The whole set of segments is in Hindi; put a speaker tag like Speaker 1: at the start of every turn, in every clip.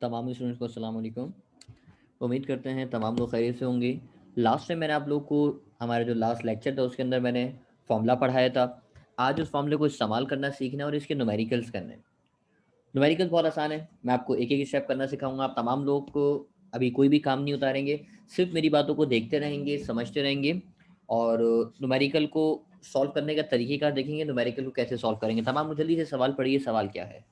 Speaker 1: तमाम स्टूडेंट्स को अस्सलाम वालेकुम। उम्मीद करते हैं तमाम लोग खैरियत से होंगे। लास्ट टाइम मैंने आप लोग को हमारा जो लास्ट लेक्चर था उसके अंदर मैंने फॉर्मूला पढ़ाया था। आज उस फॉर्मूले को इस्तेमाल करना सीखना है और इसके न्यूमेरिकल्स करने हैं। न्यूमेरिकल्स बहुत आसान है, मैं आपको एक एक स्टेप करना सिखाऊंगा। आप तमाम लोग को अभी कोई भी काम नहीं उतारेंगे, सिर्फ मेरी बातों को देखते रहेंगे, समझते रहेंगे और न्यूमेरिकल को सॉल्व करने का तरीक़ेकार देखेंगे। न्यूमेरिकल को कैसे सॉल्व करेंगे। तमाम लोग जल्दी से सवाल पढ़िए, सवाल क्या है।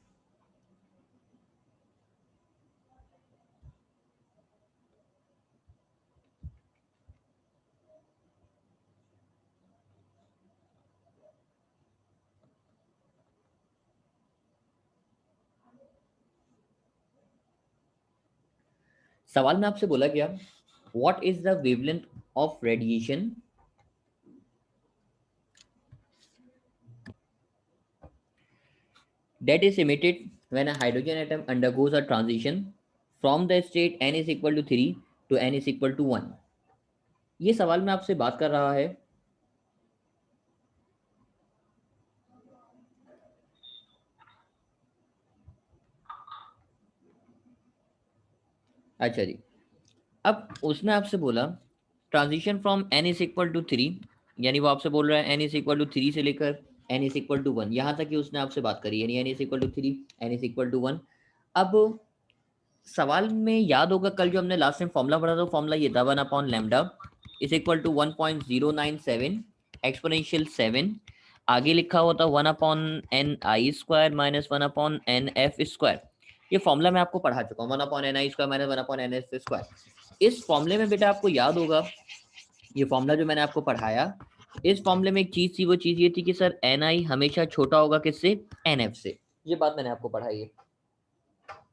Speaker 1: सवाल में आपसे बोला गया, what is the wavelength of radiation that is emitted when a hydrogen atom undergoes a transition from the state n is equal to 3 to n is equal to 1। ये सवाल में आपसे बात कर रहा है। अच्छा जी, अब उसने आपसे बोला transition from n is equal to 3, यानी वो आपसे बोल रहा है n इज इक्वल टू 3 से लेकर n इज इक्वल टू 1, यहाँ तक कि उसने आपसे बात करी, यानी n is equal to 3, n is equal to 1। अब सवाल में याद होगा कल जो हमने लास्ट टाइम फॉर्मूला पढ़ा था, फॉर्मूला ये था 1/लैम्डा इज इक्वल टू 1.097 एक्सपोनेंशियल 7। आगे लिखा हुआ था 1/n(i²) माइनस 1/n(f²). ये फॉर्मूला मैं आपको पढ़ा चुका हूँ, 1/n(i²) माइनस 1/n(f²). इस फॉर्मूले में बेटा आपको याद होगा, ये फॉर्मूला जो मैंने आपको पढ़ाया, इस फॉर्मूले में एक चीज थी, वो चीज ये थी कि सर ni हमेशा छोटा होगा किससे, nf से। ये बात मैंने आपको पढ़ाई है।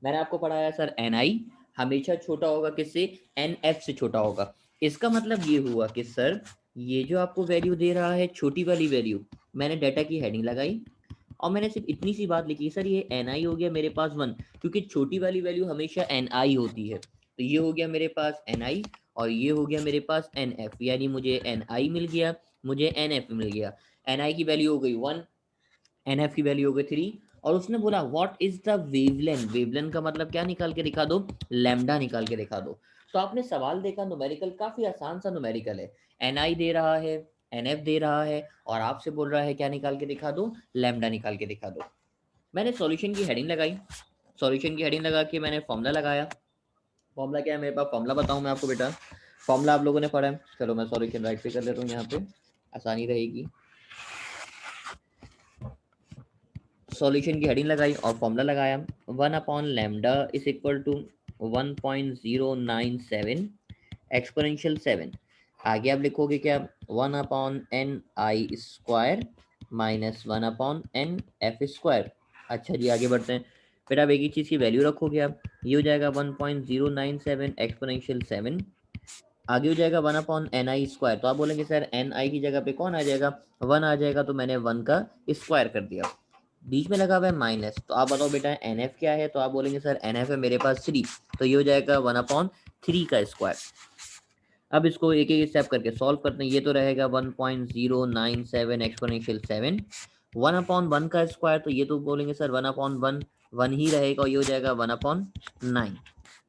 Speaker 1: मैंने आपको पढ़ाया सर ni हमेशा छोटा होगा किससे, nf से छोटा होगा। इसका मतलब ये हुआ कि सर ये जो आपको वैल्यू दे रहा है, छोटी वाली वैल्यू, मैंने डाटा की हेडिंग लगाई और मैंने सिर्फ इतनी सी बात लिखी, सर ये ni हो गया मेरे पास 1, क्योंकि छोटी वाली वैल्यू हमेशा ni होती है। तो ये हो गया मेरे पास ni और ये हो गया मेरे पास nf, यानी मुझे ni मिल गया, मुझे nf मिल गया। ni की वैल्यू हो गई 1, nf की वैल्यू हो गई 3। और उसने बोला what is the wavelength, wavelength का मतलब क्या निकाल के दिखा दो, लैम्डा निकाल के दिखा दो। तो आपने सवाल देखा, न्यूमेरिकल काफी आसान सा न्यूमेरिकल है। ni दे रहा है, nf दे रहा है और आपसे बोल रहा है क्या निकाल के दिखा दो, लैम्डा निकाल के दिखा दो। मैंने सॉल्यूशन की हेडिंग लगाई, सॉल्यूशन की हेडिंग लगा के मैंने फॉर्मूला लगाया। फॉर्मूला क्या है मेरे पास, फॉर्मूला बताऊं मैं आपको बेटा, फॉर्मूला आप लोगों ने पढ़ा है। चलो मैं सॉल्यूशन राइट पे कर लेता हूँ, यहाँ पे आसानी रहेगी। सॉल्यूशन की हेडिंग लगाई और फॉर्मूला लगाया, 1/लैम्डा इज इक्वल टू 1.097 एक्सपोनेंशियल 7। आगे आप लिखोगे क्या, 1/n(i²) माइनस 1/n(f²). अच्छा जी, आगे बढ़ते हैं। फिर आप एक ही चीज़ की वैल्यू रखोगे आप, ये हो जाएगा 1.097 एक्सपोनेंशियल 7। आगे हो जाएगा 1/ni²। तो आप बोलेंगे सर ni की जगह पे कौन आ जाएगा, 1 आ जाएगा, तो मैंने 1 का स्क्वायर कर दिया। बीच में लगा हुआ है माइनस, तो आप बताओ बेटा nf क्या है, तो आप बोलेंगे सर nf है मेरे पास 3, तो ये हो जाएगा 1/3 का स्क्वायर। अब इसको एक एक स्टेप करके सॉल्व करते हैं। ये तो रहेगा 1.097 एक्सपोनेंशियल 7, 1/1 का स्क्वायर, तो ये तो बोलेंगे सर 1/1 1 ही रहेगा और ये हो जाएगा 1/9।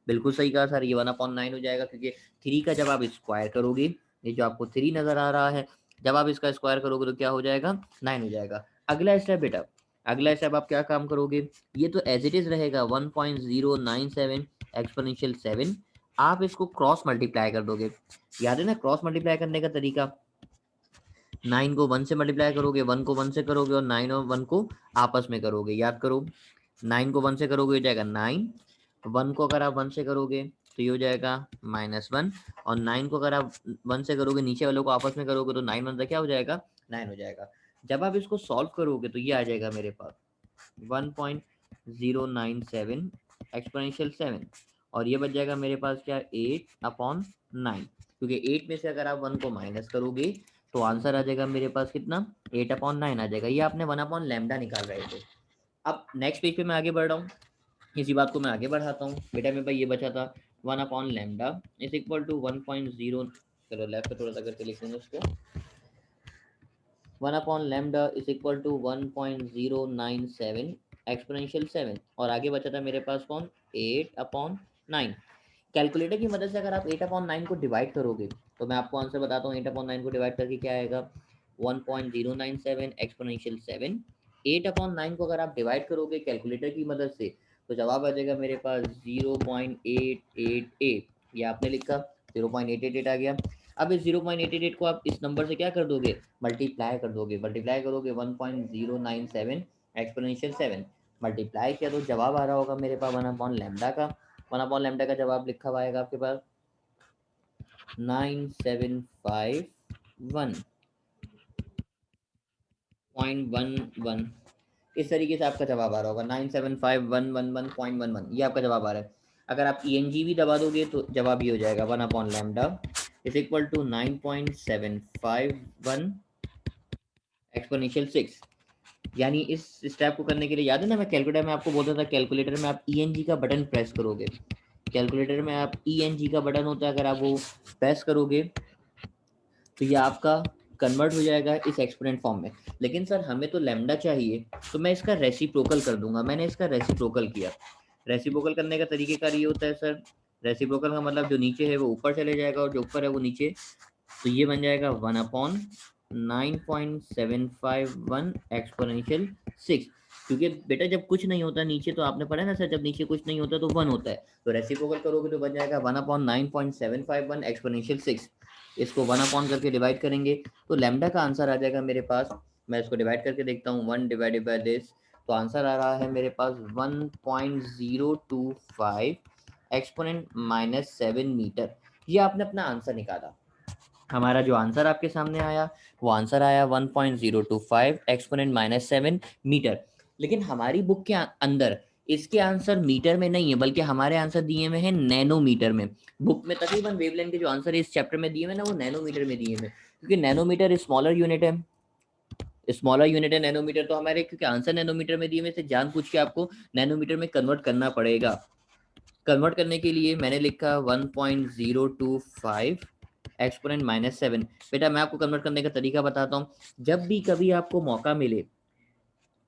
Speaker 1: बिल्कुल सही कहा सर, ये 1/9 हो जाएगा, क्योंकि 3 का जब आप स्क्वायर करोगे, ये जो आपको 3 नजर आ रहा है, जब आप इसका स्क्वायर करोगे तो क्या हो जाएगा, 9 हो जाएगा। अगला स्टेप बेटा, अगला स्टेप आप क्या काम करोगे, ये तो एज इट इज रहेगा 1.097 एक्सपोनेंशियल 7, आप इसको क्रॉस मल्टीप्लाई कर दोगे। याद है ना क्रॉस मल्टीप्लाई करने का तरीका, 9 को 1 से मल्टीप्लाई करोगे, 1 को 1 से करोगे और 9 और 1 को आपस में करोगे। याद करो, 9 को 1 से करोगे हो जाएगा 9, 1 को अगर आप 1 से करोगे तो ये हो जाएगा -1, और 9 को अगर आप 1 से करोगे, नीचे वालों को आपस में करोगे, तो 9 1 क्या हो जाएगा, 9 हो जाएगा। जब आप इसको सॉल्व करोगे तो ये आ जाएगा मेरे पास 1.097 एक्सपोनेंशियल 7, और ये बच जाएगा मेरे पास क्या, 8/9, क्योंकि 8 में से अगर आप 1 को माइनस करोगे तो आंसर आ जाएगा मेरे पास कितना, 8/9 आ जाएगा। ये आपने 1/लैम्डा निकाल रहे थे। अब नेक्स्ट पेज पे मैं आगे बढ़ रहा हूँ, इसी बात को मैं आगे बढ़ाता हूँ बेटा। मेरे पास ये बचा था 1/लैम्डा इज इक्वल टू 1.0, चलो लेफ्ट पे थोड़ा सा करके लिख देंगे उसको, 1/लैम्डा इज इक्वल टू 1.097 एक्सपोनेंशियल 7 और आगे बचा था मेरे पास कौन 8/9। कैलकुलेटर की मदद से अगर आप 8/9 को डिवाइड करोगे तो मैं आपको आंसर बताता हूँ 8/9 को डिवाइड करके क्या आएगा 1.097 एक्सपोनेंशियल 7। 8/9 को अगर आप डिवाइड करोगे कैलकुलेटर की मदद से तो जवाब आ जाएगा मेरे पास 0.888। ये आपने लिखा 0.888 आ गया। अब इस 0.888 को आप इस नंबर से क्या कर दोगे मल्टीप्लाई करोगे 1.097 एक्सपोनेंशियल 7 मल्टीप्लाई किया तो जवाब आ रहा होगा मेरे पास 1/लैम्डा का। 1/लैम्डा का जवाब लिखा हुआ आएगा आपके पास 9751.11। इस तरीके से आपका जवाब आ रहा होगा 975111.11 ये आपका जवाब आ रहा है। अगर आप ENG भी दबा दोगे तो जवाब ये हो जाएगा 1/लैम्डा इज इक्वल टू 9.751 एक्सपोनेंशियल 6। यानी इस स्टेप को करने के लिए याद है ना मैं कैलकुलेटर में आपको बोलता था कैलकुलेटर में आप ENG का बटन प्रेस करोगे। कैलकुलेटर में आप ENG का बटन होता है अगर आप वो प्रेस करोगे तो ये आपका कन्वर्ट हो जाएगा इस एक्सपोनेंट फॉर्म में। लेकिन सर हमें तो लैम्डा चाहिए तो मैं इसका रेसिप्रोकल कर दूंगा। मैंने इसका रेसिप्रोकल किया। रेसिप्रोकल करने का तरीकेकार ये होता है सर रेसिप्रोकल का मतलब जो नीचे है वो ऊपर चले जाएगा और जो ऊपर है वो नीचे। तो ये बन जाएगा 1/9.751 एक्सपोनेंशियल 6। क्योंकि बेटा जब कुछ नहीं होता नीचे तो आपने पढ़ा ना सर जब नीचे कुछ नहीं होता तो 1 होता है। तो रेसिप्रोकल करोगे तो बन जाएगा 1/9.751 एक्सपोनेंशियल 6। इसको 1 करके डिवाइड करेंगे तो लैम्डा का आंसर आ जाएगा मेरे पास। मैं इसको डिवाइड करके देखता हूँ 1 डिवाइडेड बाय दिस तो आंसर आ रहा है मेरे पास 1.025 एक्सपोनेंट -7 मीटर। ये आपने अपना आंसर निकाला। हमारा जो आंसर आपके सामने आया वो आंसर आया 1.025 एक्सपोनेंट -7 मीटर। लेकिन हमारी बुक के अंदर इसके आंसर मीटर में नहीं है बल्कि हमारे आंसर दिए हुए हैं नैनोमीटर में। बुक में तकरीबन वेवलेंथ के जो आंसर है इस चैप्टर में दिए हुए ना वो नैनोमीटर में दिए हुए क्योंकि नैनोमीटर स्मॉलर यूनिट है। स्मॉलर यूनिट है नैनोमीटर तो हमारे क्योंकि आंसर नैनोमीटर में दिए हुए थे जानबूझ के आपको नैनोमीटर में कन्वर्ट करना पड़ेगा। कन्वर्ट करने के लिए मैंने लिखा 1.025 एक्सपोनेंट -7। बेटा मैं आपको कन्वर्ट करने का तरीका बताता हूँ। जब भी कभी आपको मौका मिले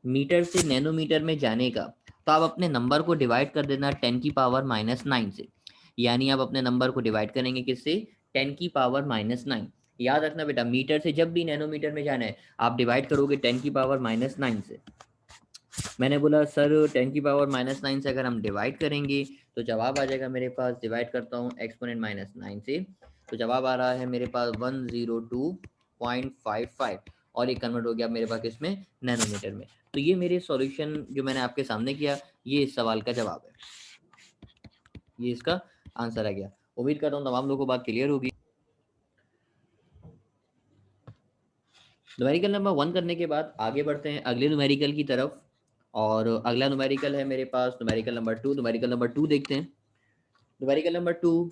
Speaker 1: मीटर से नैनोमीटर में जाने का तो आप अपने नंबर को डिवाइड कर देना 10⁻⁹ से। यानी आप अपने नंबर को डिवाइड करेंगे किससे 10⁻⁹। याद रखना बेटा मीटर से जब भी नैनोमीटर में जाना है आप डिवाइड करोगे 10⁻⁹ से। मैंने बोला सर 10⁻⁹ से अगर हम डिवाइड करेंगे तो जवाब आ जाएगा मेरे पास। डिवाइड करता हूँ एक्सपोनेंट -9 से तो जवाब आ रहा है मेरे पास 102.55 और ये कन्वर्ट हो गया मेरे पास इसमें नैनोमीटर में। तो ये मेरे सॉल्यूशन जो मैंने आपके सामने किया ये इस सवाल का जवाब है। ये इसका आंसर आ गया। उम्मीद करता हूँ तमाम लोगों को बात क्लियर होगी। न्यूमेरिकल नंबर 1 करने के बाद आगे बढ़ते हैं अगले न्यूमेरिकल की तरफ। और अगला न्यूमेरिकल है मेरे पास न्यूमेरिकल नंबर 2। न्यूमेरिकल नंबर 2 देखते हैं। न्यूमेरिकल नंबर 2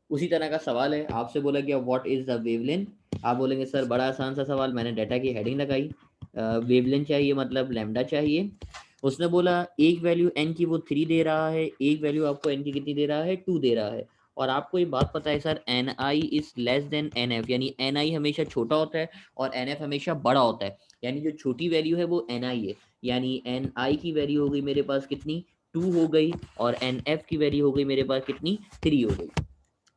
Speaker 1: उसी तरह का सवाल है। आपसे बोला गया व्हाट इज द वेवलेंथ। आप बोलेंगे सर बड़ा आसान सा सवाल। मैंने डाटा की हेडिंग लगाई वेवलेंथ चाहिए मतलब लैम्डा चाहिए। उसने बोला एक वैल्यू एन की वो 3 दे रहा है एक वैल्यू आपको एन की कितनी दे रहा है 2 दे रहा है। और आपको ये बात पता है sir N I is less than N F यानी एन आई हमेशा छोटा होता है और एन एफ हमेशा बड़ा होता है। यानी जो छोटी वैल्यू है वो एन आई है। यानी एन आई की वैल्यू हो गई मेरे पास कितनी 2 हो गई और एन एफ की वैल्यू हो गई मेरे पास कितनी 3 हो गई।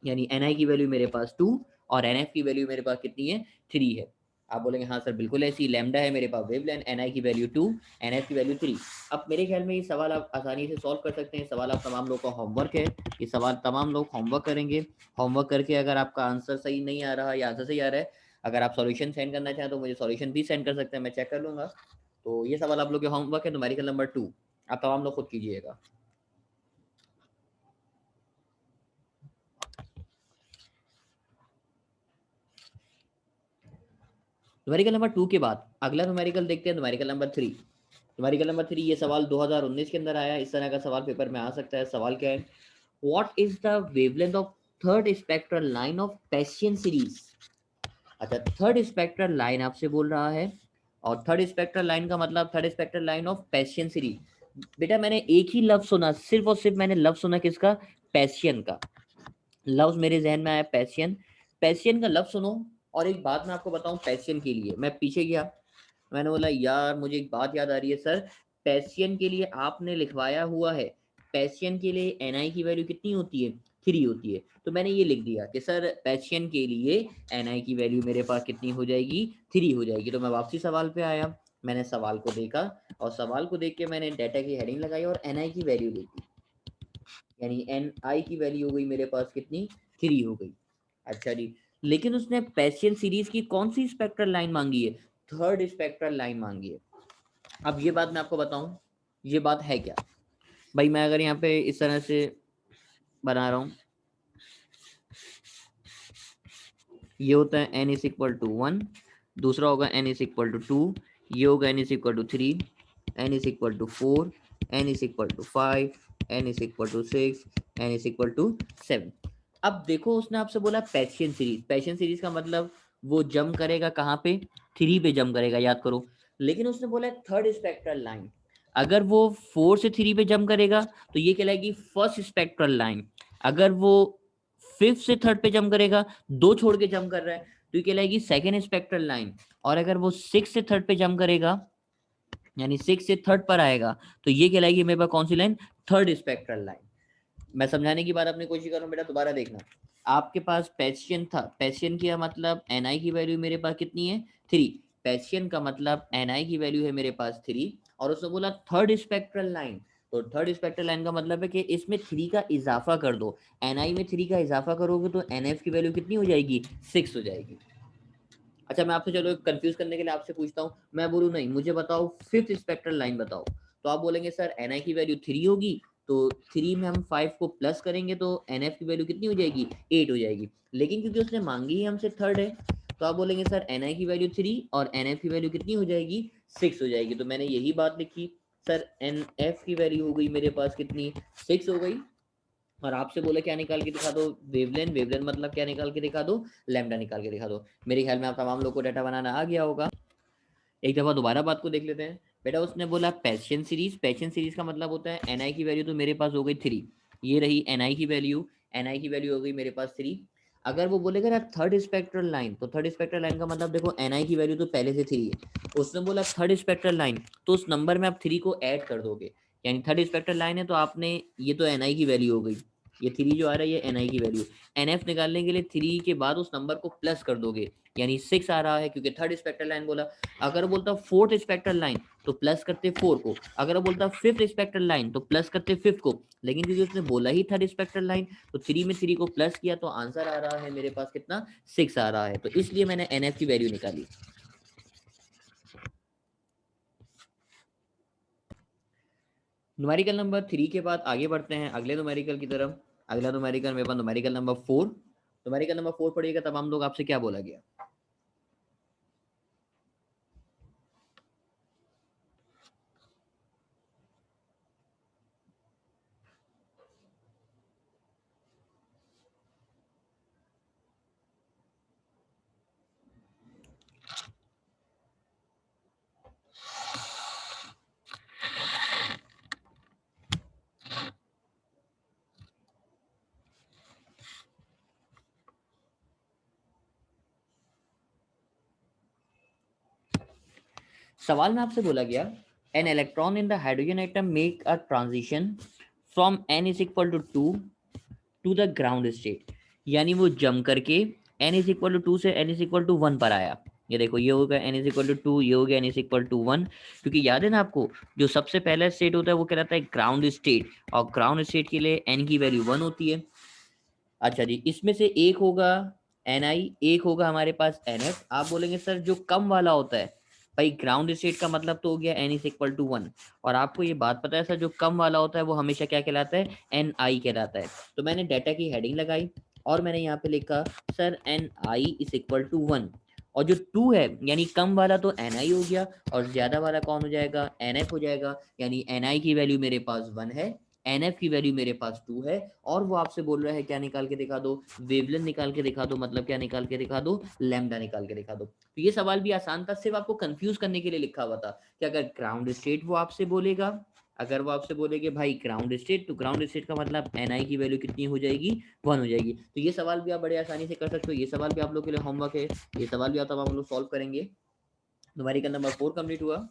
Speaker 1: यानी एन आई की वैल्यू मेरे पास 2 और एन एफ की वैल्यू मेरे पास कितनी है 3 है। आप बोलेंगे हाँ सर बिल्कुल ऐसी लैम्डा है मेरे पास वेवलेंथ एन आई की वैल्यू 2 एन एफ की वैल्यू 3। अब मेरे ख्याल में ये सवाल आप आसानी से सॉल्व कर सकते हैं। सवाल आप तमाम लोग का होमवर्क है। ये सवाल तमाम लोग होमवर्क करेंगे। होमवर्क करके अगर आपका आंसर सही नहीं आ रहा या आंसर सही आ रहा है अगर आप सॉल्यूशन सेंड करना चाहें तो मुझे सॉल्यूशन भी सेंड कर सकते हैं मैं चेक कर लूंगा। तो ये सवाल आप लोग के होमवर्क है न्यूमेरिकल नंबर 2 आप तमाम लोग खुद कीजिएगा। न्यूमेरिकल नंबर 2 के बाद अगला न्यूमेरिकल देखते हैं न्यूमेरिकल नंबर 3। न्यूमेरिकल नंबर 3 ये सवाल 2019 के अंदर आया। इस तरह का सवाल पेपर में आ सकता है। सवाल क्या है what is the wavelength of third spectral line of Paschen series. अच्छा थर्ड स्पेक्ट्रल लाइन आपसे बोल रहा है और थर्ड स्पेक्ट्रल लाइन का मतलब third spectral line of Paschen series. बेटा मैंने एक ही लफ्ज सुना सिर्फ और सिर्फ मैंने लफ्ज सुना किसका पैशियन का। लफ्ज मेरे जहन में आया पैशियन। पैशियन का लफ्ज सुनो और एक बात मैं आपको बताऊं पैशियन के लिए मैं पीछे गया। मैंने बोला यार मुझे एक बात याद आ रही है सर पैसियन के लिए आपने लिखवाया हुआ है, पैसियन के लिए ni की वैल्यू कितनी होती है, 3 होती है। तो मैंने ये लिख दिया कि सर पैसियन के लिए ni की वैल्यू मेरे पास कितनी हो जाएगी, 3 हो जाएगी। तो मैं वापसी सवाल पे आया, मैंने सवाल को देखा और सवाल को देख के मैंने डाटा की हेडिंग लगाई और ni की वैल्यू देखी, यानी ni की वैल्यू हो गई मेरे पास कितनी, 3 हो गई। अच्छा जी, लेकिन उसने पैसियन सीरीज की कौन सी स्पेक्ट्रल लाइन मांगी है, थर्ड स्पेक्ट्रल लाइन मांगी है। अब ये बात मैं आपको बताऊं, ये बात है क्या भाई, मैं अगर यहाँ पे इस तरह से बना रहा हूँ, ये होता है n इज इक्वल टू 1, दूसरा होगा n इज इक्वल टू 2, ये होगा n is equal to 3, n is equal to 4, n is equal to 5, n is equal to 6, n is equal to 7। अब देखो उसने आपसे बोला पैसियन सीरीज, पैसियन सीरीज का मतलब वो जम करेगा कहाँ पे, 3 पे जम करेगा, याद करो। लेकिन उसने बोला थर्ड स्पेक्ट्रल लाइन, अगर वो 4 से 3 पे जम करेगा तो ये कहलाएगी फर्स्ट स्पेक्ट्रल लाइन, अगर वो 5th से 3rd पे जम करेगा, 2 छोड़ के जम कर रहा है तो ये कहलाएगी सेकेंड स्पेक्ट्रल लाइन, और अगर वो 6 से 3rd पे जम करेगा यानी 6 से 3rd पर आएगा तो ये कहलाएगी मेरे पास कौन सी लाइन, थर्ड स्पेक्ट्रल लाइन। मैं समझाने की बात अपनी कोशिश कर रहा हूँ बेटा, दोबारा देखना। आपके पास पैसियन था, पैसियन का मतलब ni की वैल्यू मेरे पास कितनी है, 3, पैसियन का मतलब ni की वैल्यू है मेरे पास 3, और उसने बोला थर्ड स्पेक्ट्रल लाइन, तो थर्ड स्पेक्ट्रल लाइन का मतलब है कि इसमें 3 का इजाफा कर दो, ni में 3 का इजाफा करोगे तो nf की वैल्यू कितनी हो जाएगी, 6 हो जाएगी। अच्छा मैं आपसे चलो कंफ्यूज करने के लिए आपसे पूछता हूँ, मैं बोलूँ नहीं मुझे बताओ फिफ्थ स्पेक्ट्रल लाइन बताओ, तो आप बोलेंगे सर ni की वैल्यू 3 होगी, तो 3 में हम 5 को प्लस करेंगे तो nf की वैल्यू कितनी हो जाएगी, 8 हो जाएगी। लेकिन क्योंकि उसने मांगी ही हमसे थर्ड है तो आप बोलेंगे सर ni की वैल्यू 3 और nf की वैल्यू कितनी हो जाएगी, 6 हो जाएगी। तो मैंने यही बात लिखी, सर nf की वैल्यू हो गई मेरे पास कितनी, 6 हो गई, और आपसे बोले क्या निकाल के दिखा दो, वेवलेन, वेवलेन मतलब क्या निकाल के दिखा दो, लैम्डा निकाल के दिखा दो। मेरे ख्याल में आप तमाम लोग को डाटा बनाना आ गया होगा। एक दफा दोबारा बात को देख लेते हैं बेटा। उसने बोला पैसियन सीरीज, पैसियन सीरीज का मतलब होता है ni की वैल्यू तो मेरे पास हो गई 3, ये रही ni की वैल्यू, ni की वैल्यू हो गई मेरे पास 3। अगर वो बोलेगा ना थर्ड स्पेक्ट्रल लाइन, तो थर्ड स्पेक्ट्रल लाइन का मतलब देखो ni की वैल्यू तो पहले से 3 है, उसने बोला थर्ड स्पेक्ट्रल लाइन, तो उस नंबर में आप 3 को ऐड कर दोगे, यानी थर्ड स्पेक्ट्रल लाइन है तो आपने, ये तो ni की वैल्यू हो गई, ये 3 जो आ रहा है ये ni की वैल्यू, nf निकालने के लिए 3 के बाद उस नंबर को प्लस कर दोगे, यानी 6 आ रहा है क्योंकि थर्ड स्पेक्ट्रल लाइन बोला। अगर बोलता फोर्थ स्पेक्ट्रल लाइन तो प्लस करते 4 को, अगर बोलता फिफ्थ स्पेक्ट्रल लाइन तो प्लस करते 5 को, लेकिन क्योंकि उसने बोला ही थर्ड स्पेक्ट्रल लाइन तो 3 में 3 को प्लस किया तो आंसर आ रहा है मेरे पास कितना, 6 आ रहा है, तो इसलिए मैंने एनएफ की वैल्यू निकाली। न्यूमेरिकल नंबर 3 के बाद आगे बढ़ते हैं अगले न्यूमेरिकल की तरफ। अगला न्यूमेरिकल मेरे पास न्यूमेरिकल नंबर 4, न्यूमेरिकल नंबर 4 पढ़िएगा तब हम लोग आपसे क्या बोला गया। सवाल में आपसे बोला गया an electron in the hydrogen atom make a transition from n is equal to 2 to the ground state, यानी वो जम करके n इज इक्वल टू 2 से n इज इक्वल टू 1 पर आया। ये देखो ये हो गया n इज इक्वल टू 2, ये हो गया n इज इक्वल टू 1, क्योंकि याद है ना आपको जो सबसे पहला स्टेट होता है वो कहलाता है ग्राउंड स्टेट, और ग्राउंड स्टेट के लिए n की वैल्यू 1 होती है। अच्छा जी, इसमें से एक होगा ni, एक होगा हमारे पास nf। आप बोलेंगे सर जो कम वाला होता है, भाई ग्राउंड स्टेट का मतलब तो हो गया n इज इक्वल टू 1, और आपको ये बात पता है सर जो कम वाला होता है वो हमेशा क्या कहलाता है, ni कहलाता है। तो मैंने डाटा की हेडिंग लगाई और मैंने यहाँ पे लिखा sir ni is equal to 1, और जो 2 है यानी कम वाला तो ni हो गया और ज्यादा वाला कौन हो जाएगा, nf हो जाएगा, यानी ni की वैल्यू मेरे पास 1 है, nf की वैल्यू मेरे पास 2 है, और वो आपसे बोल रहा है क्या निकाल के दिखा दो, वेवलेंथ निकाल के दिखा दो, मतलब क्या निकाल के दिखा दो, लैम्डा निकाल के दिखा दो। तो ये सवाल भी आसान था, सिर्फ आपको कंफ्यूज करने के लिए लिखा हुआ था कि अगर ग्राउंड स्टेट वो आपसे बोलेगा, अगर वो आपसे बोलेगे भाई ग्राउंड स्टेट, तो ग्राउंड स्टेट का मतलब ni की वैल्यू कितनी हो जाएगी, 1 हो जाएगी। तो ये सवाल भी आप बड़े आसानी से कर सकते हो, ये सवाल भी आप लोग के लिए होमवर्क है, ये सवाल भी आप लोग सॉल्व करेंगे। न्यूमेरिकल नंबर 4 कंप्लीट हुआ।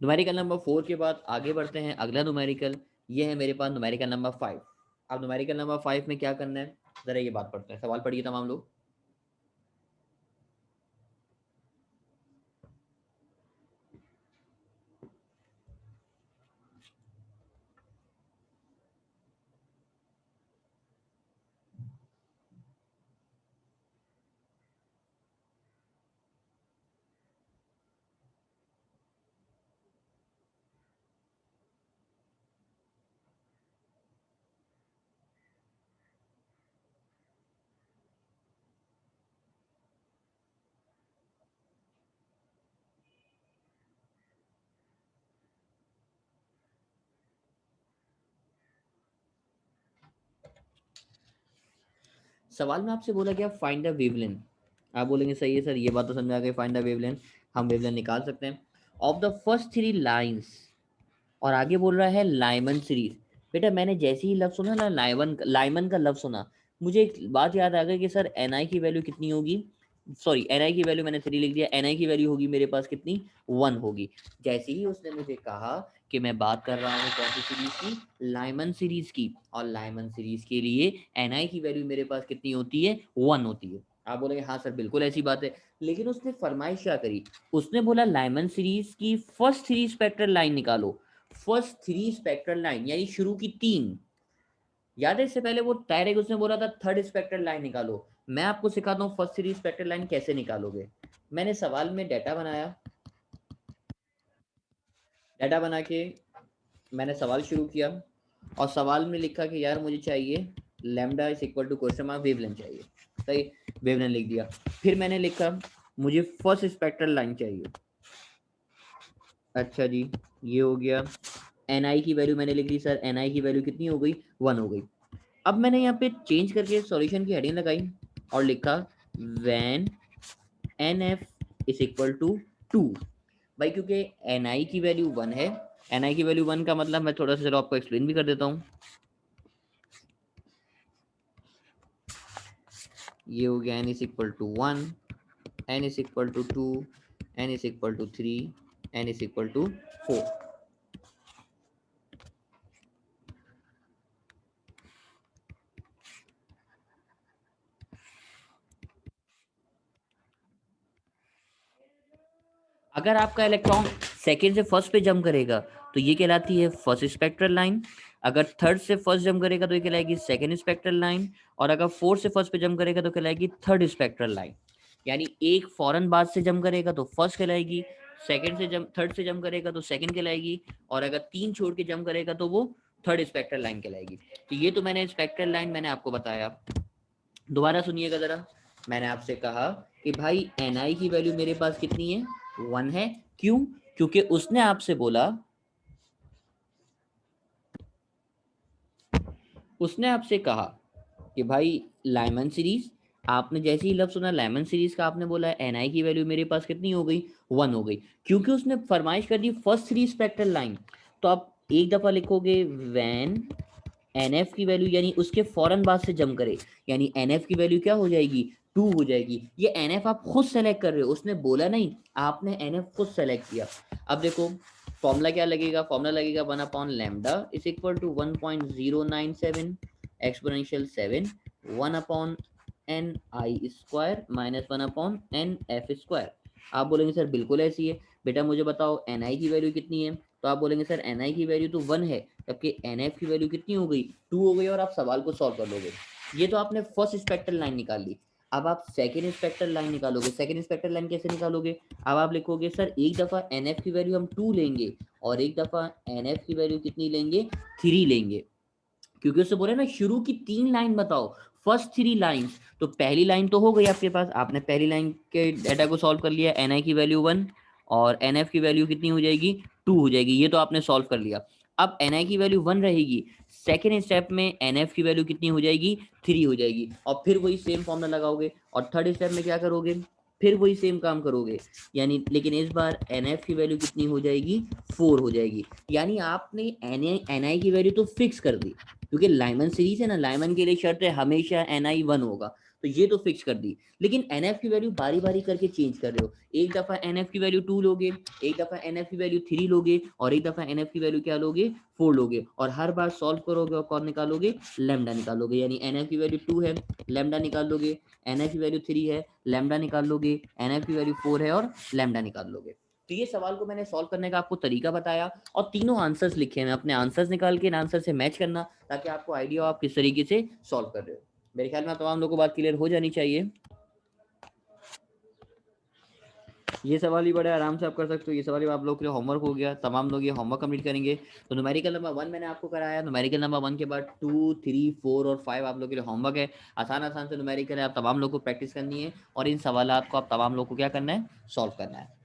Speaker 1: न्यूमेरिकल नंबर 4 के बाद आगे बढ़ते हैं, अगला न्यूमेरिकल ये है मेरे पास न्यूमेरिकल नंबर 5। अब न्यूमेरिकल नंबर 5 में क्या करना है, जरा ये बात पढ़ते हैं, सवाल पढ़िए तमाम लोग। सवाल में आपसे बोला गया फाइंड द वेवलेंथ, आप बोलेंगे सही है सर, ये बात तो समझ आ गई, फाइंड द वेवलेंथ, हम वेवलेंथ निकाल सकते हैं of the first three lines, और आगे बोल रहा है लाइमन सीरीज। बेटा मैंने जैसे ही लफ्ज सुना ना, लाइमन लाइमन का लफ्ज सुना, मुझे एक बात याद आ गई कि सर एन आई की वैल्यू कितनी होगी, सॉरी एन आई की वैल्यू मैंने 3 लिख दिया, एन आई की वैल्यू होगी मेरे पास कितनी, 1 होगी। जैसे ही उसने मुझे कहा कि मैं बात कर रहा हूँ कौन सी सीरीज की, लाइमन सीरीज की, और लाइमन सीरीज के लिए एन आई की वैल्यू मेरे पास कितनी होती है, 1 होती है। आप बोलेंगे हाँ सर बिल्कुल ऐसी बात है, लेकिन उसने फरमाइश क्या करी, उसने बोला लाइमन सीरीज की फर्स्ट 3 स्पेक्ट्रल लाइन निकालो, फर्स्ट 3 स्पेक्ट्रल लाइन यानी शुरू की 3, याद है इससे पहले वो डायरेक्ट उसने बोला था थर्ड स्पेक्ट्रल लाइन निकालो। मैं आपको सिखाता हूँ फर्स्ट 3 स्पेक्ट्रल लाइन कैसे निकालोगे। मैंने सवाल में डाटा बनाया, डाटा बना के मैंने सवाल शुरू किया, और सवाल में लिखा कि यार मुझे चाहिए lambda is equal to question mark wavelength चाहिए, सही, वेवलेंथ लिख दिया। फिर मैंने लिखा मुझे फर्स्ट स्पेक्ट्रल लाइन चाहिए, अच्छा जी ये हो गया। एन आई की वैल्यू मैंने लिख दी, सर एन आई की वैल्यू कितनी हो गई, 1 हो गई। अब मैंने यहाँ पे चेंज करके सॉल्यूशन की हेडिंग लगाई और लिखा when N F is equal to 2। भाई क्योंकि एन आई की वैल्यू 1 है, एन आई की वैल्यू 1 का मतलब मैं थोड़ा सा चलो आपको एक्सप्लेन भी कर देता हूँ। ये हो गया N is equal to 1, N is equal to 2, N is equal to 3, N is equal to 4। अगर आपका इलेक्ट्रॉन सेकेंड से फर्स्ट पे जंप करेगा तो ये कहलाती है फर्स्ट स्पेक्ट्रल लाइन, अगर थर्ड से फर्स्ट जंप करेगा तो ये कहलाएगी सेकेंड स्पेक्ट्रल लाइन, और अगर फोर्थ से फर्स्ट पे जंप करेगा तो कहलाएगी थर्ड स्पेक्ट्रल लाइन। यानी एक फौरन बाद से जंप करेगा तो फर्स्ट कहलाएगी, सेकेंड से जंप थर्ड से जंप करेगा तो सेकेंड कहलाएगी, और अगर 3 छोड़ के जंप करेगा तो वो थर्ड स्पेक्ट्रल लाइन कहलाएगी। तो ये तो मैंने स्पेक्ट्रल लाइन मैंने आपको बताया। दोबारा सुनिएगा जरा, मैंने आपसे कहा कि भाई एन आई की वैल्यू मेरे पास कितनी है, 1 है। क्यों, क्योंकि उसने आपसे बोला, उसने आपसे कहा कि भाई लाइमन सीरीज, आपने जैसे ही लफ्ज सुना लाइमन सीरीज का, आपने बोला एन आई की वैल्यू मेरे पास कितनी हो गई, 1 हो गई। क्योंकि उसने फरमाइश कर दी फर्स्ट 3 स्पेक्ट्रल लाइन, तो आप एक दफा लिखोगे व्हेन एन एफ की वैल्यू यानी उसके फौरन बाद से जम करे, यानी एन एफ की वैल्यू क्या हो जाएगी, 2 हो जाएगी। ये एन एफ आप खुद सेलेक्ट कर रहे हो, उसने बोला नहीं, आपने एन एफ खुद सेलेक्ट किया। अब देखो फॉर्मूला क्या लगेगा, फॉर्मूला लगेगा 1 upon lambda is equal to 1.097 exponential 7 1 upon N I square minus 1 upon N F square. आप बोलेंगे सर बिल्कुल ऐसी है, बेटा मुझे बताओ एन आई की वैल्यू कितनी है, तो आप बोलेंगे सर एन आई की वैल्यू तो 1 है, जबकि एन एफ की वैल्यू कितनी हो गई, 2 हो गई, और आप सवाल को सॉल्व कर लोगे। ये तो आपने फर्स्ट स्पेक्ट्रल लाइन निकाल ली। अब आप सेकेंड स्पेक्ट्रल लाइन निकालोगे, सेकेंड स्पेक्ट्रल लाइन कैसे निकालोगे, अब आप लिखोगे सर एक दफ़ा एन एफ की वैल्यू हम 2 लेंगे, और एक दफ़ा एन एफ की वैल्यू कितनी लेंगे, 3 लेंगे। क्योंकि उससे बोले ना शुरू की 3 लाइन बताओ, फर्स्ट 3 लाइंस, तो पहली लाइन तो हो गई आपके पास, आपने पहली लाइन के डाटा को सॉल्व कर लिया, एन आई की वैल्यू 1 और एन एफ की वैल्यू कितनी हो जाएगी, 2 हो जाएगी, ये तो आपने सॉल्व कर लिया। अब एन आई की वैल्यू 1 रहेगी, सेकेंड स्टेप में एन एफ की वैल्यू कितनी हो जाएगी, 3 हो जाएगी, और फिर वही सेम फॉर्मूला लगाओगे, और थर्ड स्टेप में क्या करोगे, फिर वही सेम काम करोगे, यानी लेकिन इस बार एन एफ की वैल्यू कितनी हो जाएगी, 4 हो जाएगी। यानी आपने एन आई की वैल्यू तो फिक्स कर दी, क्योंकि लाइमन सीरीज है ना, लाइमन के लिए शर्त है हमेशा एन आई 1 होगा, तो ये तो फिक्स कर दी, लेकिन NF की वैल्यू बारी बारी करके चेंज कर रहे हो। एक दफा NF की वैल्यू 2 लोगे, एक दफा NF की वैल्यू 3 लोगे, और एक दफा NF की वैल्यू क्या लोगे, 4 लोगे, और हर बार सॉल्व करोगे और कौन निकालोगे, लैम्डा निकालोगे। यानी NF की वैल्यू 2 है, लैम्डा निकाल लोगे, NF की वैल्यू 3 है, लैम्डा निकाल लोगे, NF की वैल्यू 4 है और लैम्डा निकाल लोगे। तो ये सवाल को मैंने सॉल्व करने का आपको तरीका बताया, और तीनों आंसर्स लिखे हैं, अपने आंसर्स निकाल के इन आंसर से मैच करना, ताकि आपको आइडिया हो आप किस तरीके से सॉल्व कर रहे हो। मेरे ख्याल में तमाम लोगों को बात क्लियर हो जानी चाहिए। ये सवाल भी बड़े आराम से आप कर सकते हो, ये सवाल भी आप लोग के लिए होमवर्क हो गया, तमाम लोग ये होमवर्क कंप्लीट करेंगे। तो न्यूमेरिकल नंबर 1 मैंने आपको कराया, न्यूमेरिकल नंबर 1 के बाद 2, 3, 4 और 5 आप लोग के लिए होमवर्क है। आसान आसान से न्यूमेरिकल है, आप तमाम लोग को प्रैक्टिस करनी है, और इन सवाल को आप तमाम लोग को क्या करना है, सॉल्व करना है।